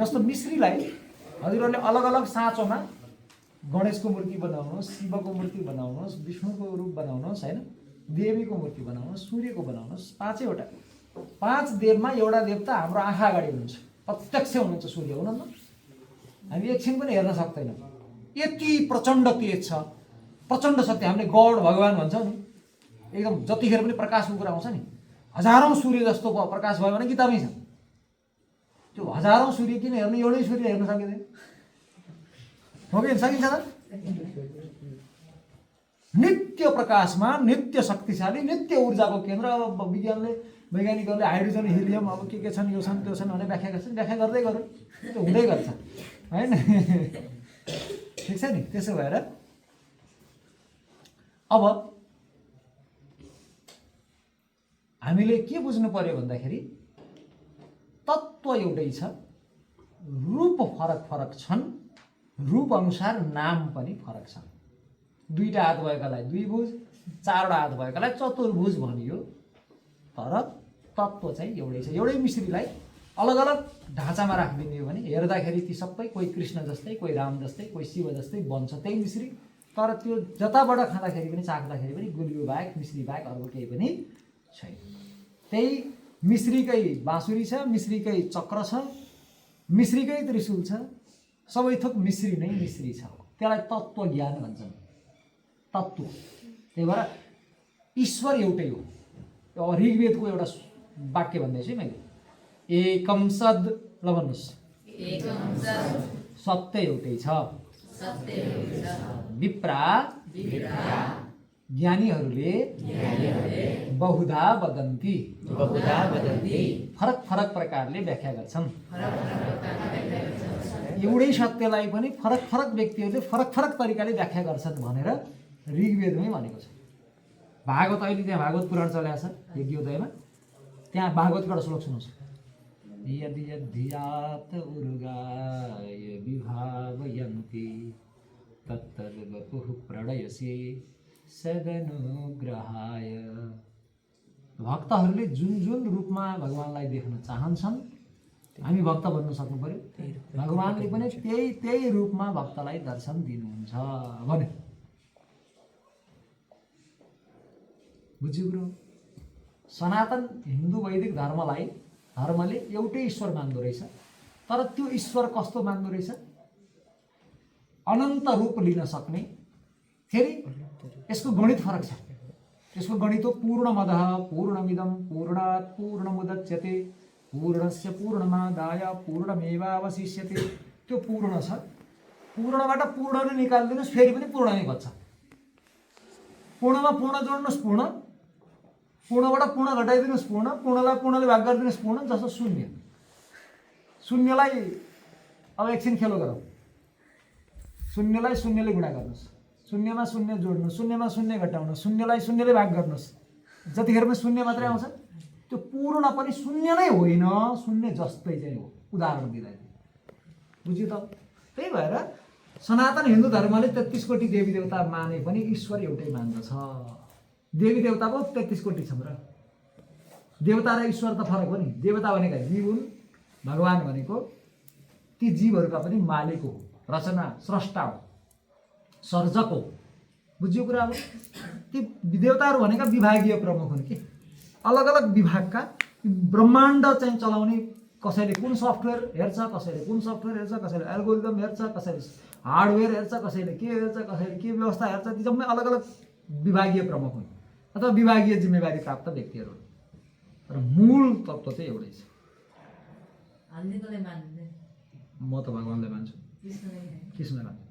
जस्तो मिश्रीलाई हजुरहरूले अलग अलग साँचोमा गणेशको मूर्ति बनाउनुहोस्, शिवको मूर्ति बनाउनुहोस्, विष्णुको रूप बनाउनुहोस्, होइन, देवीको मूर्ति बनाउनुहोस्, सूर्यको बनाउनुहोस्, पाँचैवटा, 5 देवमा एउटा देवता हाम्रो आँखा अगाडि हुनुहुन्छ, प्रत्यक्ष हुनुहुन्छ सूर्य, हुनुहुन्न? हामी एकछिन पनि हेर्न सक्दैनौँ, यति प्रचण्ड तेज छ, प्रचण्ड शक्ति। हामीले गौड भगवान भन्छौँ नि, एकदम जतिखेर पनि प्रकाशको कुरा आउँछ नि, हजारौँ सूर्य जस्तो प्रकाश भयो भने किताबै छ। त्यो हजारौँ सूर्य किन हेर्नु, एउटै सूर्य हेर्न सकिँदैन हो कि सकिन्छ त? नित्य प्रकाशमा, नित्य शक्तिशाली, नित्य ऊर्जाको केन्द्र। अब वैज्ञानिकहरूले हाइड्रोजन, हिलियम, अब के छन्, यो छन्, त्यो छन् भने व्याख्या गर्छन्, व्याख्या गर्दै गरौँ, त्यो हुँदै गर्छ, होइन? ठिक छ नि? त्यसो भएर अब हामीले के बुझ्नु पर्यो भन्दाखेरि तत्त्व एउटै छ, रूप फरक फरक छन्, रूप अनुसार नाम पनि फरक छ। 2टा हात भएकालाई द्विभुज, 4वटा हात भएकालाई चतुर्भुज भनियो, तर तत्त्व चाहिँ एउटै छ। एउटै मिश्रीलाई अलग अलग ढाँचामा राखिदिने हो भने हेर्दाखेरि ती सबै कोही कृष्ण जस्तै, कोही राम जस्तै, कोही शिव जस्तै बन्छ त्यही मिश्री, तर त्यो जताबाट खाँदाखेरि पनि, चाख्दाखेरि पनि गुलियो बाहेक, मिश्री बाहेक अर्को केही पनि छैन। त्यही मिश्रीकै बाँसुरी छ, मिश्रीकै चक्र छ, मिश्रीकै त्रिशूल छ, सबै थोक मिश्री नै मिश्री छ। त्यसलाई तत्त्व ज्ञान भन्छन्, तत्त्व। त्यही भएर ईश्वर एउटै हो। ऋग्वेदको एउटा वाक्य भन्दैछु मैले, एकम सद, ल भन्नुहोस्, सत्य एउटै छ, विप्रा ज्ञानीहरूले बहुधा वदन्ति, फरक फरक प्रकारले व्याख्या गर्छन्। एउटै सत्यलाई पनि फरक फरक व्यक्तिहरूले फरक फरक तरिकाले व्याख्या गर्छन् भनेर ऋग्वेदमै भनेको छ। भागवत, अहिले त्यहाँ भागवत पुराण चलेको छ यज्ञोदयमा, त्यहाँ भागवतबाट श्लोक सुन्नुहोस्। यदि यद्धियात उर्गाय विभावयन्ति तत्तद्वपुः प्रणयसे सदनुग्रहाय। भक्तहरूले जुन जुन रूपमा भगवानलाई देख्न चाहन्छन्, हामी भक्त बन्न सक्नु पर्यो, भगवानले पनि त्यही रूपमा भक्तलाई दर्शन दिनुहुन्छ भन्यो। बुझ्यो कुरो? सनातन हिन्दू वैदिक धर्मले एउटै ईश्वर मान्दो रहेछ, तर त्यो ईश्वर कस्तो मान्दो रहेछ? अनन्त रूप लिन सक्ने। फेरि यसको गणित फरक छ। यसको गणित हो पूर्णमदः पूर्णमिदं पूर्णात् पूर्णमुदच्यते पूर्णस्य पूर्णमादाय पूर्णमेवावशिष्यते। त्यो पूर्ण छ, पूर्णबाट पूर्ण नै निकालिदिनुहोस् फेरि पनि पूर्ण नै बच्छ। पूर्णमा पूर्ण जोड्नुहोस् पूर्ण, पूर्णबाट पूर्ण घटाइदिनुहोस् पूर्ण, पूर्णलाई पूर्णले भाग गरिदिनुहोस् पूर्ण, जस्तो शून्य। शून्यलाई अब एकछिन खेलो गरौँ, शून्यलाई शून्यले गुणा गर्नुहोस्, शून्यमा शून्य जोड्नुहोस्, शून्यमा शून्य घटाउनुहोस्, शून्यलाई शून्यले भाग गर्नुहोस्, जतिखेर पनि शून्य मात्रै आउँछ। त्यो पूर्ण पनि शून्य नै होइन, शून्य जस्तै चाहिँ हो। उदाहरण दिँदाखेरि बुझ्यो त? त्यही भएर सनातन हिन्दू धर्मले 33 कोटी देवी देवता माने पनि ईश्वर एउटै मान्दछ। देवी देवता पो 33 कोटी छन् र देवता र ईश्वर त फरक हो नि। देवता भनेका जीव हुन्, भगवान भनेको ती जीवहरूका पनि मालिक हो, रचना स्रष्टा हो, सर्जक हो। बुझ्यो कुरा? अब ती देवताहरू भनेका विभागीय प्रमुख हुन् कि अलग अलग विभागका ब्रह्माण्ड चाहिँ चलाउने, कसैले कुन सफ्टवेयर हेर्छ, कसैले कुन सफ्टवेयर हेर्छ, कसैले एल्गोरिदम हेर्छ, कसैले हार्डवेयर हेर्छ, कसैले के हेर्छ, कसैले के व्यवस्था हेर्छ, ती जम्मै अलग अलग विभागीय प्रमुख हुन् अथवा विभागीय जिम्मेवारी प्राप्त व्यक्तिहरू हुन्, र मूल तत्त्व चाहिँ एउटै छ। म त भगवानलाई मान्छु, कृष्णलाई मान्छु।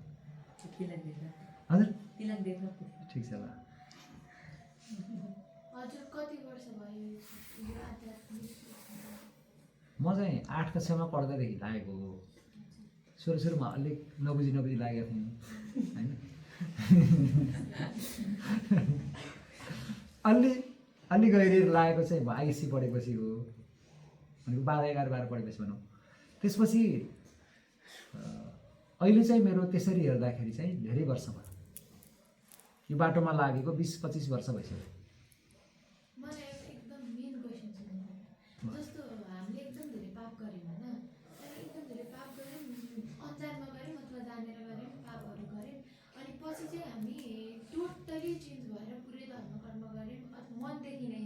हजुर ठिक छ ल। म चाहिँ 8 कक्षामा पढ्दादेखि लागेको हो। सुरुमा अलिक नबुझी लागेको थिएँ होइन, अलि गहिरो लागेको चाहिँ आइएससी पढेपछि हो, भनेको 12 पढेपछि भनौँ। त्यसपछि अहिले चाहिँ मेरो त्यसरी हेर्दाखेरि चाहिँ धेरै वर्ष भयो, यो बाटोमा लागेको 20-25 वर्ष भइसक्यो। मनदेखि नै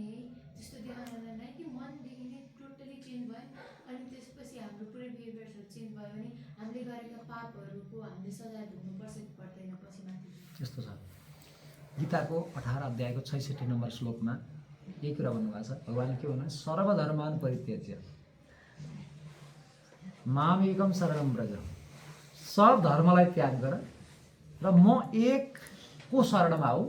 जस्तो देखाउँदैन कि मनदेखि नै टोटली चेन्ज भयो अनि त्यसपछि हाम्रो पुरै बिहेभियर्सहरू चेन्ज भयो भने हामीले गरेका पापहरूको हामीले सजाय भोग्नुपर्छ कि पर्दैन पछि माथि यस्तो छ गीताको 18 अध्यायको 66 नम्बर श्लोकमा यही कुरा भन्नुभएको छ। भगवान्ले के भन्नु, सर्वधर्मान परित्यज्य मामेकम शरणं व्रज, सब धर्मलाई त्याग गर र म एकको शरणमा आऊ।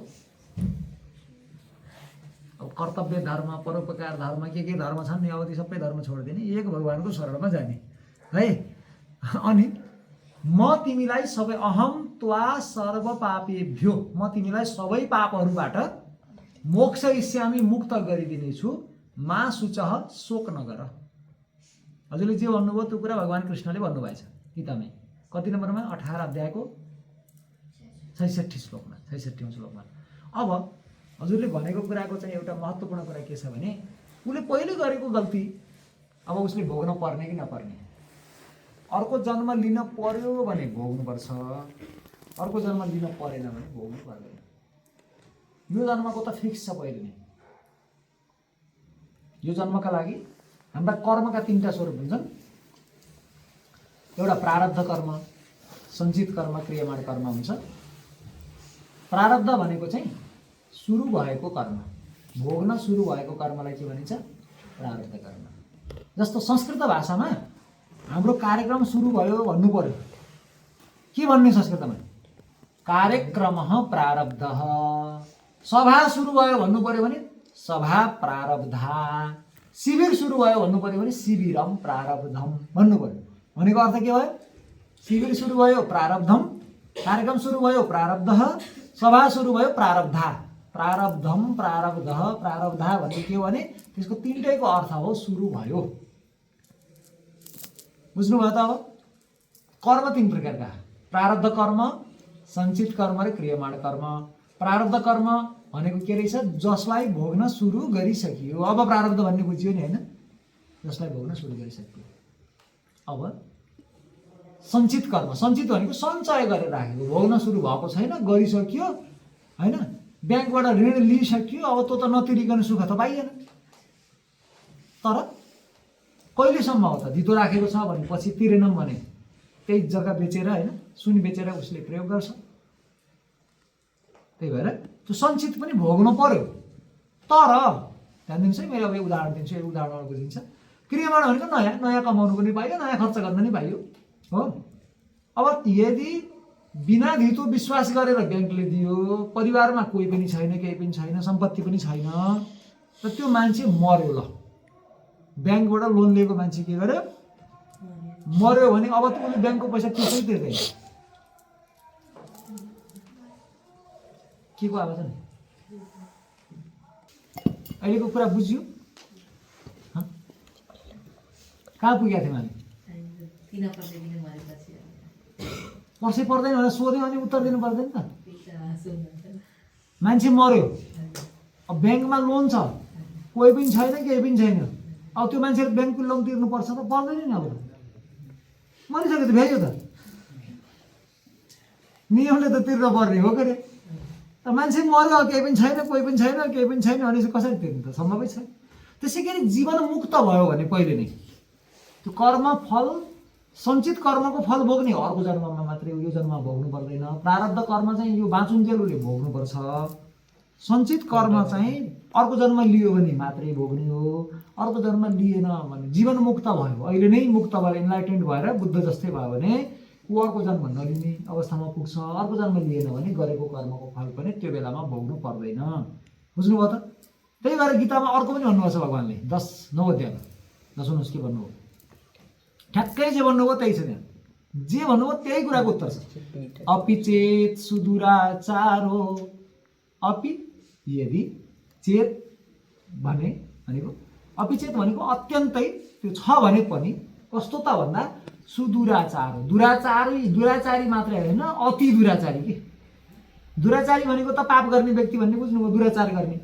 अब कर्तव्य धर्म, परोपकार धर्म, के धर्म छन् नि, अब ती सबै धर्म छोडिदिने, एक भगवानको शरणमा जाने है। अनि म तिमीलाई सबै अहम त्वा सर्व पापेभ्यो, म तिमीलाई सबै पापहरूबाट मोक्ष इस्यामी, मुक्त गरिदिनेछु। मा शुचः, शोक नगर। हजुरले जे भन्नुभयो त्यो कुरा भगवान कृष्णले भन्नुभएछ गीतामै। कति नम्बरमा? 18 अध्यायको 66 श्लोकमा, 66औं श्लोकमा। अब हजुरले भनेको कुराको चाहिँ एउटा महत्त्वपूर्ण कुरा के छ भने उसले पहिले गरेको गल्ती अब उसले भोग्न पर्ने कि नपर्ने। अर्को जन्म लिन पर्यो भने भोग्नुपर्छ, अर्को जन्म लिन परेन भने भोग्नु पर्दैन। यो जन्मको त फिक्स छ पहिले नै। यो जन्मका लागि हाम्रा कर्मका 3टा स्वरूप हुन्छन्। एउटा प्रारब्ध कर्म, सञ्चित कर्म, क्रियमाण कर्म हुन्छ। प्रारब्ध भनेको चाहिँ सुरु भएको कर्म, भोग्न सुरु भएको कर्मलाई के भनिन्छ? प्रारब्ध कर्म। जस्तो संस्कृत भाषामा हाम्रो कार्यक्रम सुरु भयो भन्नु पर्यो, के भन्ने संस्कृतमा? कार्यक्रमः प्रारब्धः। सभा सुरु भयो भन्नु पर्यो भने सभा प्रारब्धा। शिविर सुरु भयो भन्नु पर्यो भने शिविरम प्रारब्धम भन्नु पर्यो। भनेको अर्थ के भयो? शिविर सुरु भयो प्रारब्धम, कार्यक्रम सुरु भयो प्रारब्धः, सभा सुरु भयो प्रारब्धा। प्रारब्धम, प्रारब्धः, प्रारब्धा भन्ने के हो भने त्यसको 3टैको अर्थ हो सुरु भयो। बुझ्नुभयो त? अब कर्म 3 प्रकारका, प्रारब्ध कर्म, सञ्चित कर्म र क्रियमाण कर्म। प्रारब्ध कर्म भनेको के रहेछ? जसलाई भोग्न सुरु गरिसकियो। अब प्रारब्ध भन्ने बुझियो नि हैन? जसलाई भोग्न सुरु गरिसकियो। अब सञ्चित कर्म, सञ्चित भनेको सञ्चय गरेर राखेको, भोग्न सुरु भएको छैन, गरिसकियो हैन, ब्याङ्कबाट ऋण लिइसकियो, अब त्यो त नतिरिकन सुख त पाइएन। तर कहिलेसम्म हो त? धितो राखेको छ भने पछि तिरेनौँ भने त्यही जग्गा बेचेर हैन, सुन बेचेर उसले प्रयोग गर्छ। त्यही भएर त्यो सञ्चित पनि भोग्नु पर्यो। तर ध्यान दिनुहोस् है, मैले अब उदाहरण दिन्छु, यो उदाहरणबाट बुझिन्छ। क्रियमाण भनेको नयाँ कमाउनु पनि पाइयो, नयाँ खर्च गर्न पनि पाइयो हो। अब यदि बिना धितो विश्वास गरेर ब्याङ्कले दियो, परिवारमा कोही पनि छैन, केही पनि छैन, सम्पत्ति पनि छैन, र त्यो मान्छे मर्यो, ल ब्याङ्कबाट लोन लिएको मान्छे के गर्यो? मर्यो भने अब त उसले ब्याङ्कको पैसा त्यसै तिर्दैन। के को आवाज नि? अहिलेको कुरा बुझ्यो? कहाँ पुगेका थियौँ हामी? पर्सै पर्दैन भनेर सोध्यो भने उत्तर दिनु पर्दैन त? मान्छे मर्यो, अब ब्याङ्कमा लोन छ, कोही पनि छैन, केही पनि छैन, अब त्यो मान्छेले ब्याङ्कको लोन तिर्नुपर्छ त? पर्दैन नि। अब मरिसक्यो त, भ्याइयो त, नियमले त तिर्न पर्ने हो के अरे। त मान्छे मर्यो, केही पनि छैन, कोही पनि छैन, केही पनि छैन भनेपछि कसरी तिर्नु त? सम्भवै छैन। त्यसै गरी जीवन मुक्त भयो भने पहिले नै त्यो कर्म फल, सञ्चित कर्मको फल भोग्ने अर्को जन्ममा मात्रै, यो जन्ममा भोग्नु पर्दैन। प्रारब्ध कर्म चाहिँ यो बाँचुन्जेल उसले भोग्नुपर्छ। सञ्चित कर्म चाहिँ अर्को जन्म लियो भने मात्रै भोग्ने हो, अर्को जन्म लिएन भने जीवन मुक्त भयो, अहिले नै मुक्त भयो, इन्लाइटेन्ड भएर बुद्ध जस्तै भयो भने ऊ अर्को जन्म नलिने अवस्थामा पुग्छ। अर्को जन्म लिएन भने गरेको कर्मको फल पनि त्यो बेलामा भोग्नु पर्दैन। बुझ्नुभयो त? त्यही भएर गीतामा अर्को पनि भन्नुभएको छ भगवान्ले 10-9 अध्यायमा। सुन्नुहोस् के भन्नुभयो, ठ्याक्कै जे भन्नुभयो त्यही छ त्यहाँ। जे भन्नुभयो त्यही कुराको उत्तर छ। अपि चेत सुदुराचारो, अपि यदि, चेत भनेको अपिचेत भनेको अत्यन्तै त्यो छ भने पनि कस्तो त भन्दा सुदुराचार, दुराचारी मात्रै होइन, अति दुराचारी के। दुराचारी भनेको त पाप गर्ने व्यक्ति भन्ने बुझ्नुभयो, दुराचार गर्ने।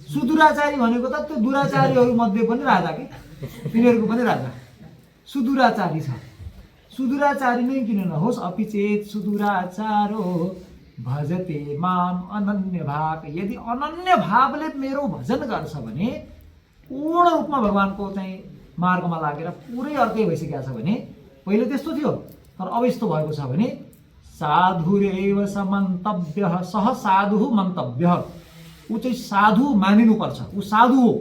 सुदुराचारी भनेको त त्यो दुराचारीहरू मध्ये पनि राजा के, तिनीहरूको पनि राजा सुदुराचारी छ। सुदुराचारी नै किन नहोस्, अपिचेत सुदुराचारो भजते माम अनन्य भाव, यदि अनन्य भावले मेरो भजन गर्छ भने पूर्ण रूपमा भगवानको चाहिँ मार्गमा लागेर पुरै अर्कै भइसकेको छ भने, पहिले त्यस्तो थियो तर अब यस्तो भएको छ भने साधुरेव स मन्तव्यः सह साधु मन्तव्यः, ऊ चाहिँ साधु मानिनुपर्छ, ऊ साधु हो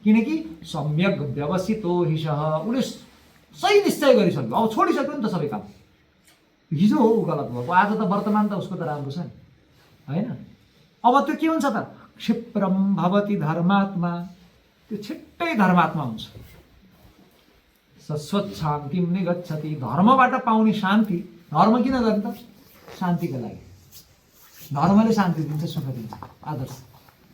किनकि सम्यक व्यवसितो हिसः, उसले सही निश्चय गरिसक्यो, अब छोडिसक्यो नि त सबै काम। हिजो हो ऊ गलत भएको, आज त वर्तमान त उसको त राम्रो छ नि होइन। अब त्यो के हुन्छ त क्षिप्रम भवति धर्मात्मा, त्यो छिट्टै धर्मात्मा हुन्छ। शाश्वत शान्तिम निगच्छति, धर्मबाट पाउने शान्ति, धर्म किन गर्ने त शान्तिको लागि, धर्मले शान्ति दिन्छ सुख दिन्छ। आदर्श।